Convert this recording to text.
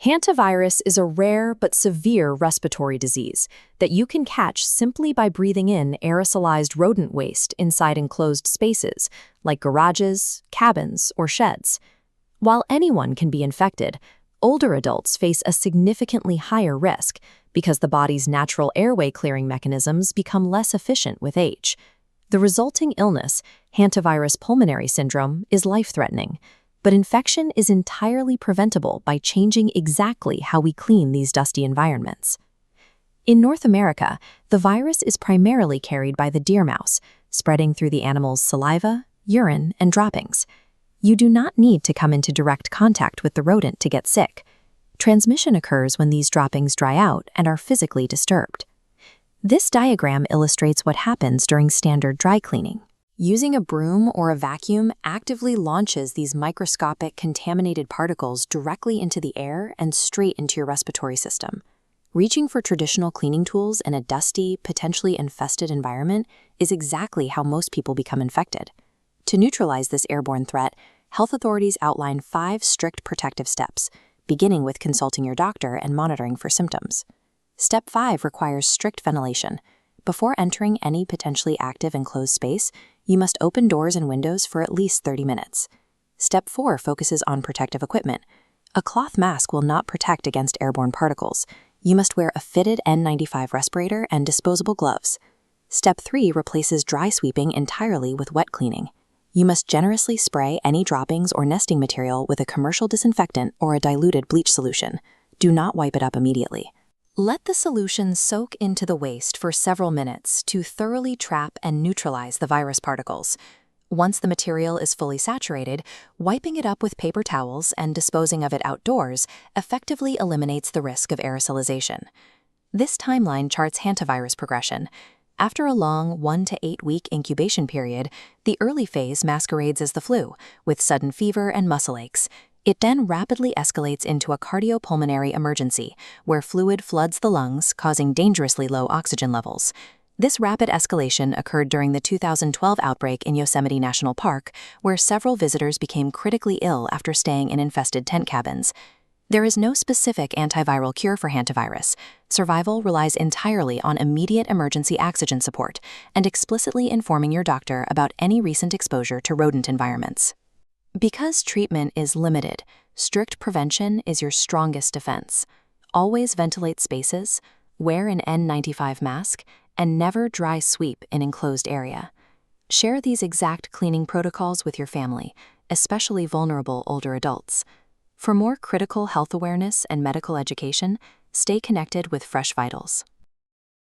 Hantavirus is a rare but severe respiratory disease that you can catch simply by breathing in aerosolized rodent waste inside enclosed spaces, like garages, cabins, or sheds. While anyone can be infected, older adults face a significantly higher risk because the body's natural airway clearing mechanisms become less efficient with age. The resulting illness, hantavirus pulmonary syndrome, is life-threatening. But infection is entirely preventable by changing exactly how we clean these dusty environments. In North America, the virus is primarily carried by the deer mouse, spreading through the animal's saliva, urine, and droppings. You do not need to come into direct contact with the rodent to get sick. Transmission occurs when these droppings dry out and are physically disturbed. This diagram illustrates what happens during standard dry cleaning. Using a broom or a vacuum actively launches these microscopic contaminated particles directly into the air and straight into your respiratory system. Reaching for traditional cleaning tools in a dusty, potentially infested environment is exactly how most people become infected. To neutralize this airborne threat, health authorities outline 5 strict protective steps, beginning with consulting your doctor and monitoring for symptoms. Step 5 requires strict ventilation. Before entering any potentially active enclosed space, you must open doors and windows for at least 30 minutes. Step 4 focuses on protective equipment. A cloth mask will not protect against airborne particles. You must wear a fitted N95 respirator and disposable gloves. Step 3 replaces dry sweeping entirely with wet cleaning. You must generously spray any droppings or nesting material with a commercial disinfectant or a diluted bleach solution. Do not wipe it up immediately. Let the solution soak into the waste for several minutes to thoroughly trap and neutralize the virus particles. Once the material is fully saturated, wiping it up with paper towels and disposing of it outdoors effectively eliminates the risk of aerosolization. This timeline charts hantavirus progression. After a long 1 to 8 week incubation period, the early phase masquerades as the flu, with sudden fever and muscle aches. It then rapidly escalates into a cardiopulmonary emergency, where fluid floods the lungs, causing dangerously low oxygen levels. This rapid escalation occurred during the 2012 outbreak in Yosemite National Park, where several visitors became critically ill after staying in infested tent cabins. There is no specific antiviral cure for hantavirus. Survival relies entirely on immediate emergency oxygen support and explicitly informing your doctor about any recent exposure to rodent environments. Because treatment is limited, strict prevention is your strongest defense. Always ventilate spaces, wear an N95 mask, and never dry sweep in enclosed area. Share these exact cleaning protocols with your family, especially vulnerable older adults. For more critical health awareness and medical education, stay connected with Fresh Vitals.